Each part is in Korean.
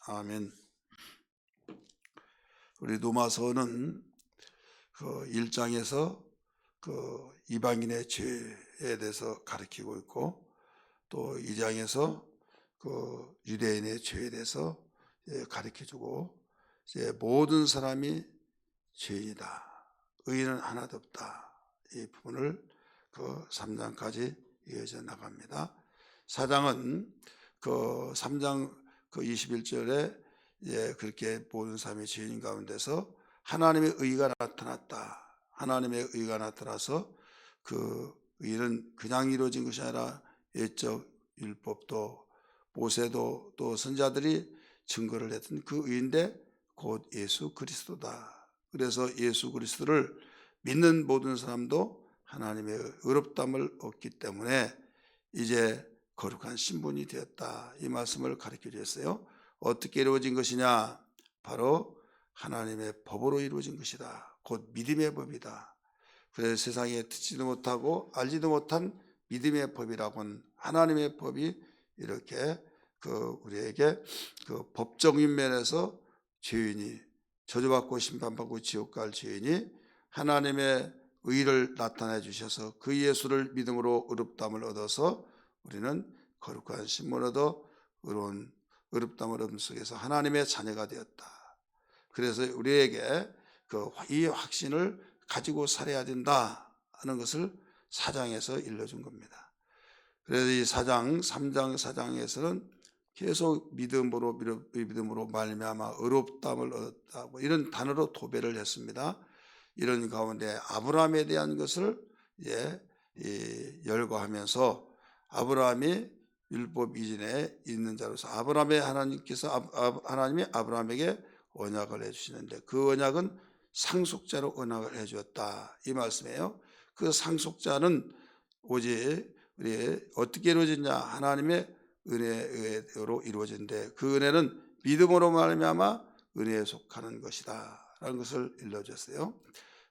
아멘. 우리 로마서는 그 1장에서 그 이방인의 죄에 대해서 가르치고 있고, 또 2장에서 그 유대인의 죄에 대해서 가르쳐주고, 이제 모든 사람이 죄인이다, 의인은 하나도 없다, 이 부분을 그 3장까지 이어져 나갑니다. 4장은 그 3장 그 21절에 그렇게 모든 사람이 죄인 가운데서 하나님의 의가 나타났다. 하나님의 의가 나타나서 그 의는 그냥 이루어진 것이 아니라 옛적 율법도 모세도 또 선자들이 증거를 했던 그 의인데 곧 예수 그리스도다. 그래서 예수 그리스도를 믿는 모든 사람도 하나님의 의롭다함을 얻기 때문에 이제 거룩한 신분이 되었다, 이 말씀을 가르쳐 주셨어요. 어떻게 이루어진 것이냐? 바로 하나님의 법으로 이루어진 것이다. 곧 믿음의 법이다. 그래서 세상에 듣지도 못하고 알지도 못한 믿음의 법이라고는 하나님의 법이 이렇게 우리에게 그 법적인 면에서 죄인이 저주받고 심판받고 지옥 갈 죄인이 하나님의 의를 나타내 주셔서 그 예수를 믿음으로 의롭다함을 얻어서 우리는 거룩한 신분을 얻어 의롭다함을 얻음 속에서 하나님의 자녀가 되었다. 그래서 우리에게 이 확신을 가지고 살아야 된다 하는 것을 4장에서 일러준 겁니다. 그래서 이 4장, 3장, 4장에서는 계속 믿음으로 말미암아 의롭다함을 얻었다, 이런 단어로 도배를 했습니다. 이런 가운데 아브라함에 대한 것을 열거하면서 아브라함이 율법 이전에 있는 자로서 하나님이 아브라함에게 언약을 해주시는데 그 언약은 상속자로 언약을 해주었다, 이 말씀이에요. 그 상속자는 오직 어떻게 이루어졌냐? 하나님의 은혜로 이루어진데 그 은혜는 믿음으로 말미암아 은혜에 속하는 것이다 라는 것을 일러줬어요.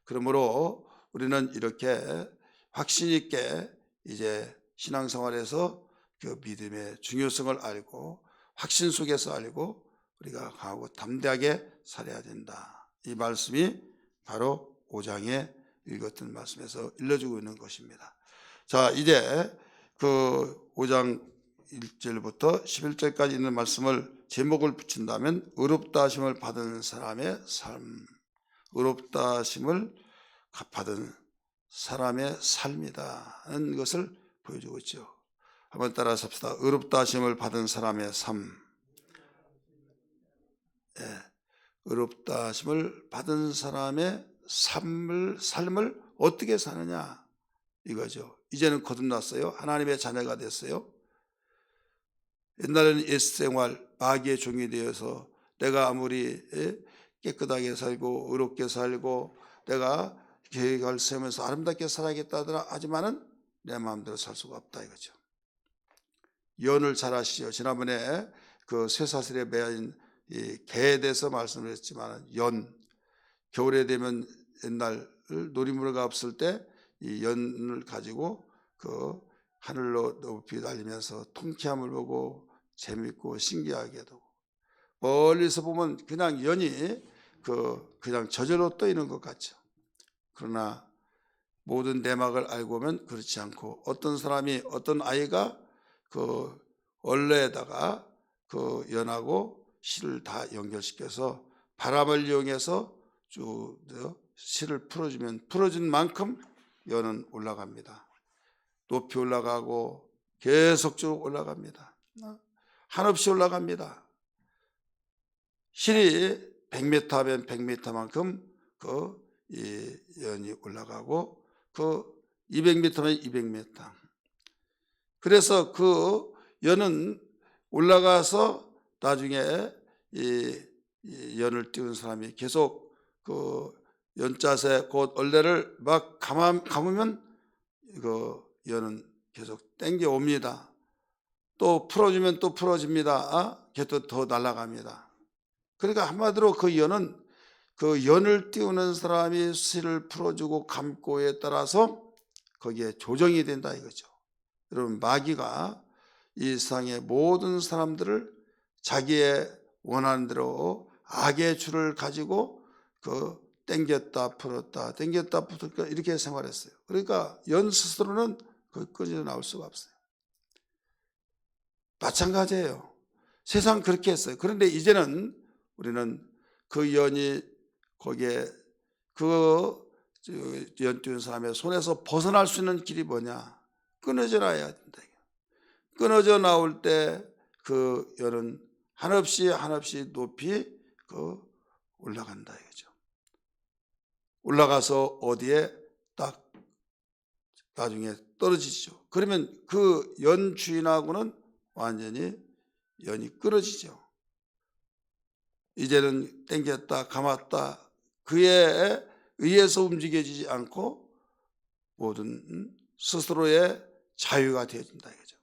그러므로 우리는 이렇게 확신 있게 이제 신앙생활에서 그 믿음의 중요성을 알고 확신 속에서 알고 우리가 강하고 담대하게 살아야 된다, 이 말씀이 바로 5장에 읽었던 말씀에서 일러주고 있는 것입니다. 자, 이제 그 5장 1절부터 11절까지 있는 말씀을 제목을 붙인다면 의롭다 하심을 받은 사람의 삶, 의롭다 하심을 받은 사람의 삶이다는 것을 보여주고 있죠. 한번 따라서 합시다. 의롭다 하심을 받은 사람의 삶. 의롭다 하심을 받은 사람의 삶을 어떻게 사느냐, 이거죠. 이제는 거듭났어요. 하나님의 자녀가 됐어요. 옛날에는 옛생활, 마귀의 종이 되어서 내가 아무리 깨끗하게 살고 의롭게 살고 내가 계획을 세우면서 아름답게 살아야겠다 하지만은 내 마음대로 살 수가 없다, 이거죠. 연을 잘 아시죠? 지난번에 그 쇠사슬에 매인 이 개에 대해서 말씀을 했지만, 겨울에 되면 옛날 놀이물가 없을 때 이 연을 가지고 그 하늘로 높이 달리면서 통쾌함을 보고 재밌고 신기하게도, 멀리서 보면 그냥 연이 그냥 저절로 떠있는 것 같죠. 그러나 모든 내막을 알고 보면 그렇지 않고, 어떤 아이가 그 얼레에다가 그 연하고 실을 다 연결시켜서 바람을 이용해서 쭉 실을 풀어주면 풀어준 만큼 연은 올라갑니다. 높이 올라가고 계속 쭉 올라갑니다. 한없이 올라갑니다. 실이 100m 하면 100m만큼 이 연이 올라가고 200m면 200m. 그래서 그 연은 올라가서 나중에 이 연을 띄운 사람이 계속 그 연자세 곧 얼레를 막 감으면 연은 계속 땡겨 옵니다. 또 풀어주면 또 풀어집니다. 계속 더 날아갑니다. 그러니까 한마디로 그 연을 띄우는 사람이 실을 풀어주고 감고에 따라서 거기에 조정이 된다, 이거죠. 여러분, 마귀가 이 세상의 모든 사람들을 자기의 원하는 대로 악의 줄을 가지고 당겼다 풀었다 당겼다 풀었다 이렇게 생활했어요. 그러니까 연 스스로는 끊어져 나올 수가 없어요. 마찬가지예요. 세상 그렇게 했어요. 그런데 이제는 우리는 그 연이 거기에 연띄운 사람의 손에서 벗어날 수 있는 길이 뭐냐? 끊어져 나야 된다. 끊어져 나올 때 그 연은 한없이 높이 올라간다 이거죠. 올라가서 어디에 딱 나중에 떨어지죠. 그러면 그 연 주인하고는 완전히 연이 끊어지죠. 이제는 당겼다 감았다 그에 의해서 움직여지지 않고 모든 스스로의 자유가 되어진다 이거죠.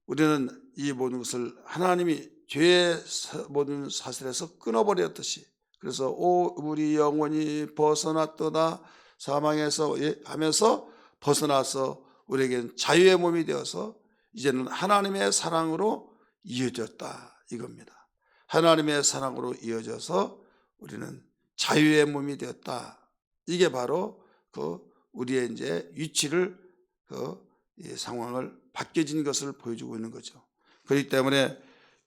우리는 이 모든 것을 하나님이 죄의 모든 사슬에서 끊어버렸듯이, 그래서 우리 영혼이 벗어났도다 사망에서 하면서 벗어나서 우리에게는 자유의 몸이 되어서 이제는 하나님의 사랑으로 이어졌다 이겁니다. 하나님의 사랑으로 이어져서 우리는 자유의 몸이 되었다. 이게 바로 우리의 이제 위치를 이 상황을 바뀌어진 것을 보여주고 있는 거죠. 그렇기 때문에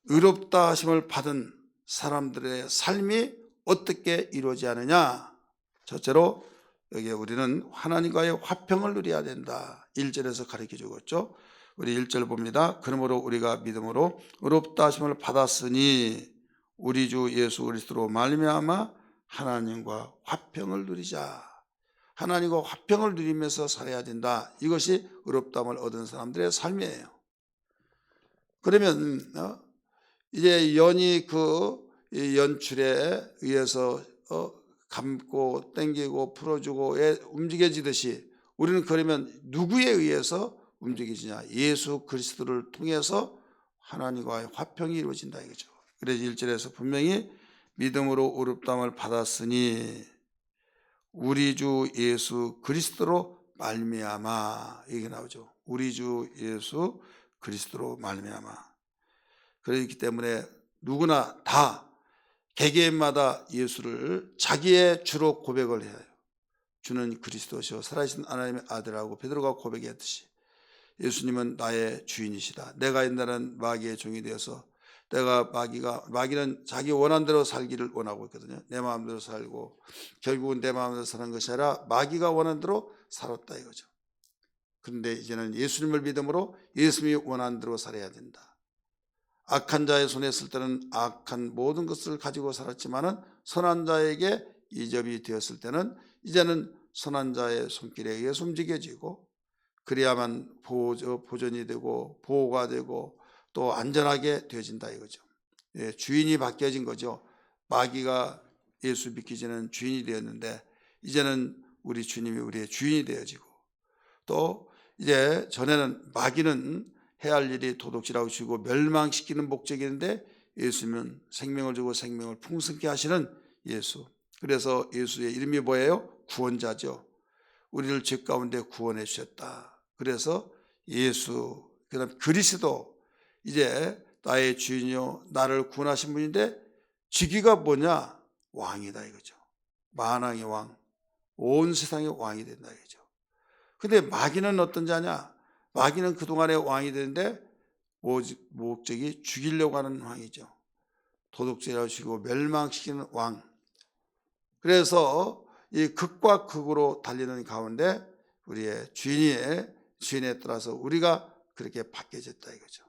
의롭다 하심을 받은 사람들의 삶이 어떻게 이루어지지 않느냐. 첫째로 여기 우리는 하나님과의 화평을 누려야 된다. 1절에서 가르쳐 주었죠. 우리 1절 봅니다. 그러므로 우리가 믿음으로 의롭다 하심을 받았으니 우리 주 예수 그리스도로 말미암아 하나님과 화평을 누리자. 하나님과 화평을 누리면서 살아야 된다. 이것이 의롭다함을 얻은 사람들의 삶이에요. 그러면 이제 연이 연출에 의해서 감고 당기고 풀어주고 움직여지듯이 우리는 그러면 누구에 의해서 움직이지냐? 예수 그리스도를 통해서 하나님과의 화평이 이루어진다 이거죠. 그래서 1절에서 분명히 믿음으로 의롭다함을 받았으니 우리 주 예수 그리스도로 말미암아 이게 나오죠. 우리 주 예수 그리스도로 말미암아. 그렇기 때문에 누구나 다 개개인마다 예수를 자기의 주로 고백을 해야 해요. 주는 그리스도시요 살아계신 하나님의 아들이라고 베드로가 고백했듯이 예수님은 나의 주인이시다. 내가 옛날엔 마귀의 종이 되어서 마귀는 자기 원한대로 살기를 원하고 있거든요. 내 마음대로 살고 결국은 내 마음대로 사는 것이 아니라 마귀가 원하는 대로 살았다 이거죠. 그런데 이제는 예수님을 믿음으로 예수님이 원하는 대로 살아야 된다. 악한 자의 손에 있을 때는 악한 모든 것을 가지고 살았지만은 선한 자에게 이접이 되었을 때는 이제는 선한 자의 손길에 의해서 움직여지고 그래야만 보존이 되고 보호가 되고 또 안전하게 되어진다 이거죠. 주인이 바뀌어진 거죠. 마귀가 예수 믿기 전에는 주인이 되었는데 이제는 우리 주님이 우리의 주인이 되어지고 또 이제 전에는 마귀는 해야 할 일이 도둑질하고 죽이고 멸망시키는 목적이었는데 예수님은 생명을 주고 생명을 풍성케 하시는 예수. 그래서 예수의 이름이 뭐예요? 구원자죠. 우리를 죄 가운데 구원해 주셨다. 그래서 예수, 그다음 그리스도, 이제 나의 주인이요 나를 구원하신 분인데 직위가 뭐냐? 왕이다 이거죠. 만왕의 왕, 온 세상의 왕이 된다 이거죠. 근데 마귀는 어떤 자냐? 마귀는 그동안의 왕이 되는데 목적이 죽이려고 하는 왕이죠. 도둑질하고 죽이고 멸망시키는 왕. 그래서 이 극과 극으로 달리는 가운데 우리의 주인에 따라서 우리가 그렇게 바뀌어졌다 이거죠.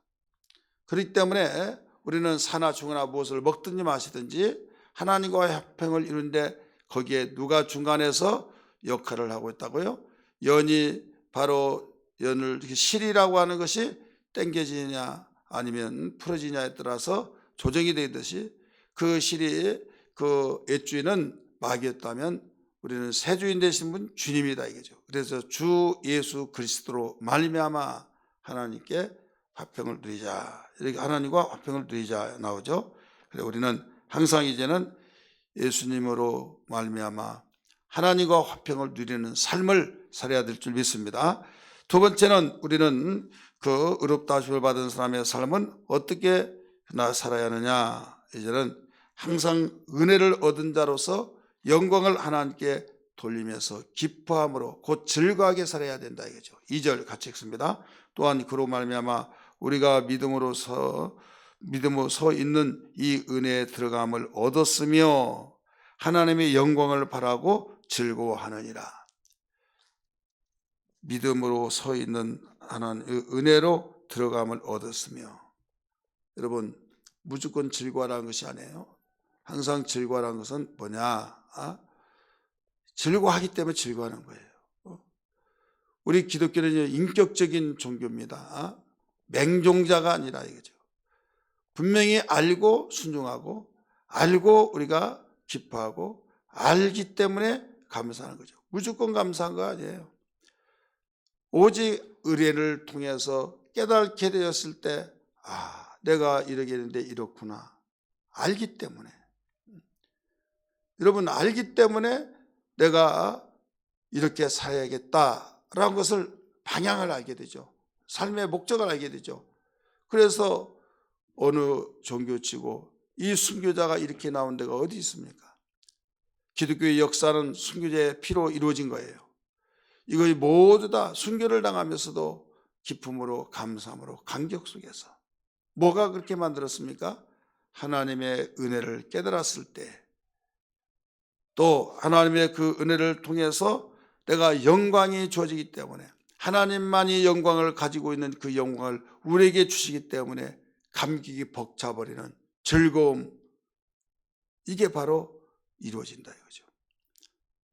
그렇기 때문에 우리는 사나 죽으나 무엇을 먹든지 마시든지 하나님과의 화평을 이루는데 거기에 누가 중간에서 역할을 하고 있다고요? 연이 바로 연을 실이라고 하는 것이 당겨지냐 아니면 풀어지냐에 따라서 조정이 되듯이 그 실이 그 옛주인은 마귀였다면 우리는 새 주인 되신 분 주님이다 이거죠. 그래서 주 예수 그리스도로 말미암아 하나님께 화평을 누리자, 이렇게 하나님과 화평을 누리자 나오죠. 그래서 우리는 항상 이제는 예수님으로 말미암아 하나님과 화평을 누리는 삶을 살아야 될 줄 믿습니다. 두 번째는 우리는 그 의롭다 하심을 받은 사람의 삶은 어떻게 살아야 하느냐. 이제는 항상 은혜를 얻은 자로서 영광을 하나님께 돌리면서 기뻐함으로 곧 즐거워하게 살아야 된다 이거죠. 2절 같이 읽습니다. 또한 그로 말미암아 우리가 믿음으로 서 있는 이 은혜에 들어감을 얻었으며 하나님의 영광을 바라고 즐거워하느니라. 믿음으로 서 있는 하나님의 은혜로 들어감을 얻었으며, 여러분 무조건 즐거워하라는 것이 아니에요. 항상 즐거워하는 것은 뭐냐? 즐거워하기 때문에 즐거워하는 거예요. 우리 기독교는 인격적인 종교입니다. 맹종자가 아니라 이거죠. 분명히 알고 순종하고 알고 우리가 기뻐하고 알기 때문에 감사하는 거죠. 무조건 감사한 거 아니에요. 오직 은혜를 통해서 깨닫게 되었을 때 내가 이러게 했는데 이렇구나 알기 때문에, 여러분 알기 때문에 내가 이렇게 살아야겠다라는 것을 방향을 알게 되죠. 삶의 목적을 알게 되죠. 그래서 어느 종교치고 이 순교자가 이렇게 나온 데가 어디 있습니까? 기독교의 역사는 순교자의 피로 이루어진 거예요. 이것이 모두 다 순교를 당하면서도 기쁨으로 감사함으로 감격 속에서 뭐가 그렇게 만들었습니까? 하나님의 은혜를 깨달았을 때, 또 하나님의 그 은혜를 통해서 내가 영광이 주어지기 때문에 하나님만이 영광을 가지고 있는 그 영광을 우리에게 주시기 때문에 감격이 벅차버리는 즐거움, 이게 바로 이루어진다 이거죠.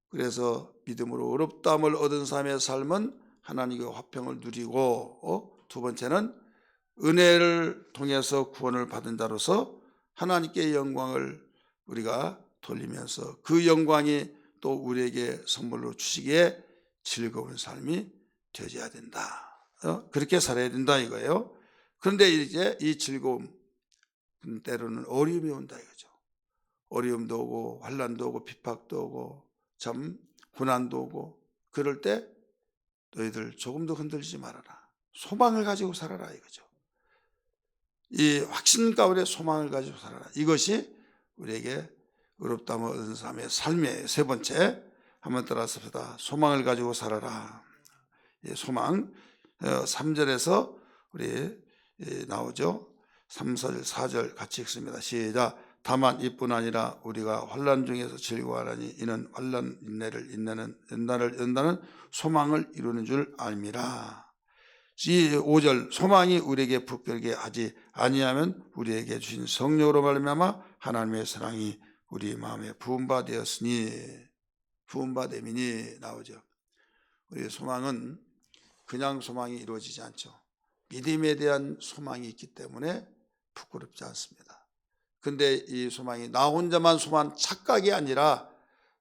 그래서 믿음으로 의롭다함을 얻은 사람의 삶은 하나님의 화평을 누리고, 두 번째는 은혜를 통해서 구원을 받은 자로서 하나님께 영광을 우리가 돌리면서 그 영광이 또 우리에게 선물로 주시기에 즐거운 삶이 되어야 된다. 그렇게 살아야 된다 이거예요. 그런데 이제 이 즐거움 때로는 어려움이 온다 이거죠. 어려움도 오고 환난도 오고 핍박도 오고 참 고난도 오고, 그럴 때 너희들 조금도 흔들리지 말아라. 소망을 가지고 살아라 이거죠. 이 확신 가운데 소망을 가지고 살아라. 이것이 우리에게 의롭다함을 얻은 사람의 삶의 세 번째, 한번 따라합시다. 소망을 가지고 살아라. 소망 3절에서 우리 나오죠. 3, 4절 같이 읽습니다. 시작. 다만 이뿐 아니라 우리가 환난 중에서 즐거워하라니 이는 환난 인내를 인내는 연단을 연다는 소망을 이루는 줄 알미라. 이 5절, 소망이 우리에게 부끄럽게 하지 아니하면 우리에게 주신 성령으로 말미암아 하나님의 사랑이 우리 마음에 부음바 되었으니, 부음바됨이니 나오죠. 우리의 소망은 그냥 소망이 이루어지지 않죠. 믿음에 대한 소망이 있기 때문에 부끄럽지 않습니다. 근데 이 소망이 나 혼자만 소망 착각이 아니라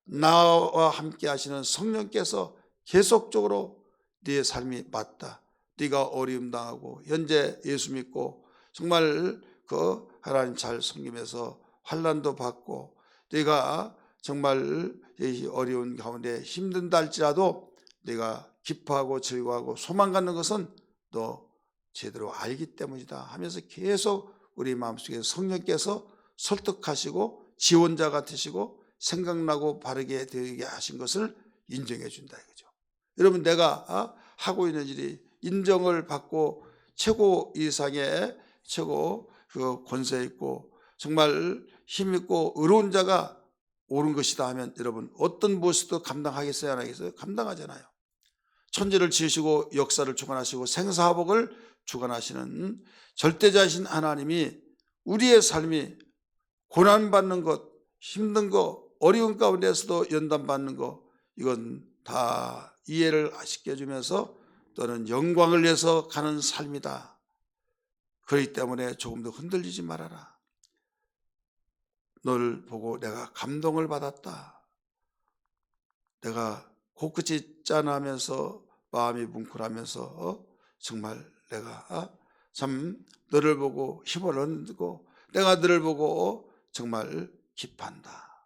나와 함께 하시는 성령께서 계속적으로 네 삶이 맞다, 네가 어려움 당하고 현재 예수 믿고 정말 그 하나님 잘 섬기면서 환난도 받고 네가 정말 어려운 가운데 힘든다 할지라도 네가 기뻐하고 즐거워하고 소망 갖는 것은 너 제대로 알기 때문이다 하면서 계속 우리 마음속에 성령께서 설득하시고 지원자가 되시고 생각나고 바르게 되게 하신 것을 인정해 준다 이거죠. 여러분 내가 하고 있는 일이 인정을 받고 최고 이상의 최고 그 권세 있고 정말 힘 있고 의로운 자가 옳은 것이다 하면 여러분 어떤 무엇도 감당하겠어요 안 하겠어요? 감당하잖아요. 천지를 지으시고 역사를 주관하시고 생사화복을 주관하시는 절대자이신 하나님이 우리의 삶이 고난받는 것, 힘든 것, 어려운 가운데서도 연단받는 것, 이건 다 이해를 시켜주면서 너는 영광을 위해서 가는 삶이다. 그렇기 때문에 조금 더 흔들리지 말아라. 너를 보고 내가 감동을 받았다. 내가 코끝이 짠하면서 마음이 뭉클하면서 정말 내가 참 너를 보고 힘을 얻고 내가 너를 보고 정말 기뻐한다.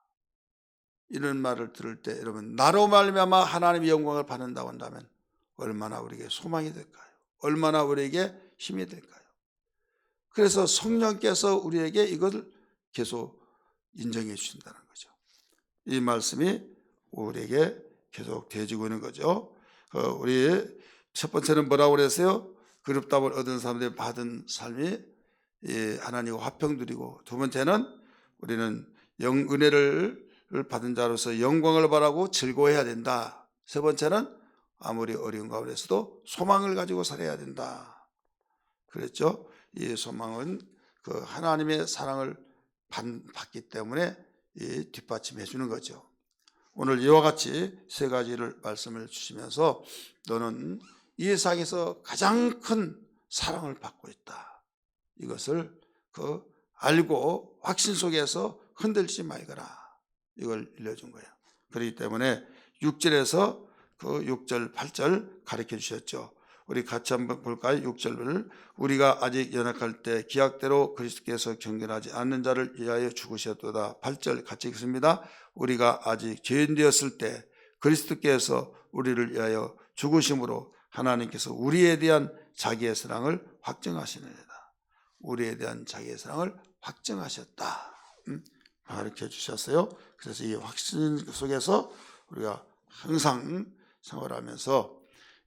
이런 말을 들을 때 여러분 나로 말미암아 하나님의 영광을 받는다고 한다면 얼마나 우리에게 소망이 될까요? 얼마나 우리에게 힘이 될까요? 그래서 성령께서 우리에게 이것을 계속 인정해 주신다는 거죠. 이 말씀이 우리에게 계속 되어지고 있는 거죠. 우리 첫 번째는 뭐라고 그랬어요? 그룹답을 얻은 사람들이 받은 삶이 하나님과 화평 누리고, 두 번째는 우리는 은혜를 받은 자로서 영광을 바라고 즐거워해야 된다. 세 번째는 아무리 어려운 가운데서도 소망을 가지고 살아야 된다. 그랬죠? 이 소망은 그 하나님의 사랑을 받기 때문에 뒷받침해 주는 거죠. 오늘 이와 같이 세 가지를 말씀을 주시면서 너는 이 세상에서 가장 큰 사랑을 받고 있다. 이것을 알고 확신 속에서 흔들지 말거라. 이걸 일러준 거예요. 그렇기 때문에 6절에서 6절, 8절 가르쳐 주셨죠. 우리 같이 한번 볼까요? 6절을 우리가 아직 연약할 때 기약대로 그리스도께서 경건하지 않는 자를 위하여 죽으셨도다. 8절 같이 읽습니다. 우리가 아직 죄인 되었을 때 그리스도께서 우리를 위하여 죽으심으로 하나님께서 우리에 대한 자기의 사랑을 확증하시느니라. 우리에 대한 자기의 사랑을 확증하셨다. 가르쳐 주셨어요. 그래서 이 확신 속에서 우리가 항상 생활하면서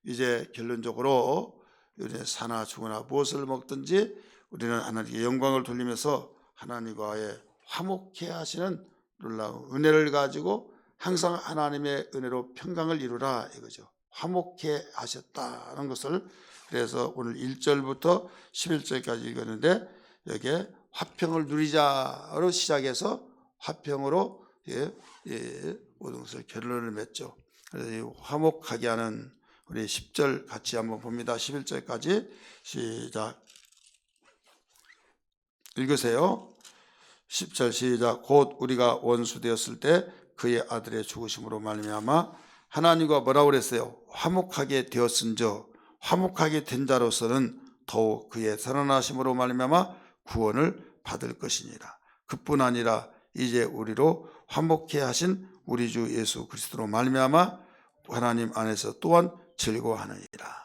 이제 결론적으로 우리는 사나 죽으나 무엇을 먹든지 우리는 하나님께 영광을 돌리면서 하나님과의 화목해 하시는 놀라운 은혜를 가지고 항상 하나님의 은혜로 평강을 이루라 이거죠. 화목해 하셨다는 것을, 그래서 오늘 1절부터 11절까지 읽었는데 여기에 화평을 누리자로 시작해서 화평으로 모든 것을 결론을 맺죠. 그래서 이 화목하게 하는 우리 10절 같이 한번 봅니다. 11절까지 시작. 읽으세요. 10절 시작. 곧 우리가 원수 되었을 때 그의 아들의 죽으심으로 말미암아 하나님과 뭐라고 그랬어요? 화목하게 되었은저 화목하게 된 자로서는 더욱 그의 살아나심으로 말미암아 구원을 받을 것이니라. 그뿐 아니라 이제 우리로 화목해 하신 우리 주 예수 그리스도로 말미암아 하나님 안에서 또한 즐거워하느니라.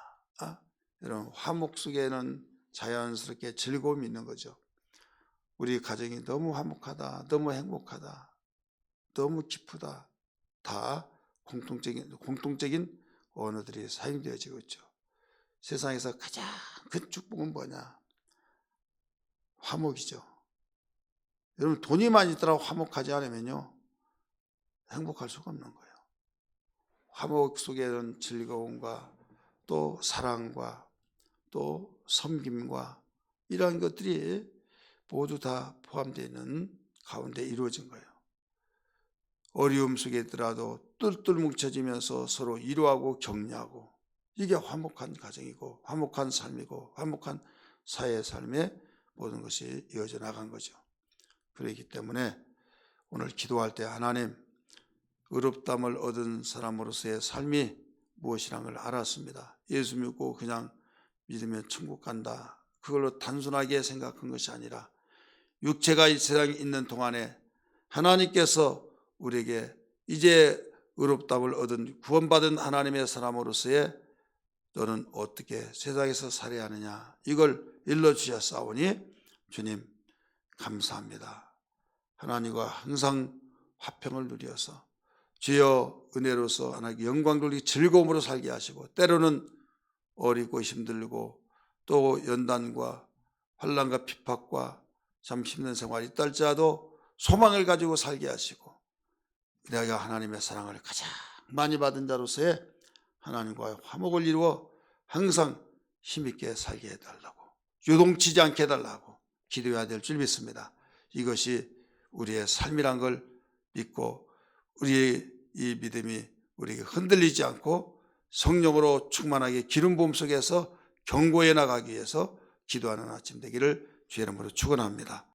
여러분, 화목 속에는 자연스럽게 즐거움이 있는 거죠. 우리 가정이 너무 화목하다, 너무 행복하다, 너무 기쁘다, 다 공통적인 언어들이 사용되어지고 있죠. 세상에서 가장 큰 축복은 뭐냐? 화목이죠. 여러분, 돈이 많이 있더라도 화목하지 않으면요 행복할 수가 없는 거예요. 화목 속에는 즐거움과 또 사랑과 또 섬김과 이러한 것들이 모두 다 포함되어 있는 가운데 이루어진 거예요. 어려움 속에 있더라도 똘똘 뭉쳐지면서 서로 위로하고 격려하고, 이게 화목한 가정이고 화목한 삶이고 화목한 사회의 삶의 모든 것이 이어져 나간 거죠. 그렇기 때문에 오늘 기도할 때 하나님, 의롭다함을 얻은 사람으로서의 삶이 무엇이란 걸 알았습니다. 예수 믿고 그냥 믿으면 천국 간다, 그걸로 단순하게 생각한 것이 아니라 육체가 이 세상에 있는 동안에 하나님께서 우리에게 이제 의롭다함을 얻은 구원받은 하나님의 사람으로서의 너는 어떻게 세상에서 살아야 하느냐, 이걸 일러주셨사오니 주님 감사합니다. 하나님과 항상 화평을 누려서 주여 은혜로서 하나님께 영광 돌리고 즐거움으로 살게 하시고, 때로는 어리고 힘들고 또 연단과 환난과 핍박과 참 힘든 생활이 있다 할지라도 소망을 가지고 살게 하시고, 내가 하나님의 사랑을 가장 많이 받은 자로서의 하나님과의 화목을 이루어 항상 힘있게 살게 해달라고, 요동치지 않게 해달라고 기도해야 될 줄 믿습니다. 이것이 우리의 삶이란 걸 믿고 우리의 이 믿음이 우리에게 흔들리지 않고 성령으로 충만하게 기름 부음 속에서 경고해 나가기 위해서 기도하는 아침 되기를 주의 이름으로 축원합니다.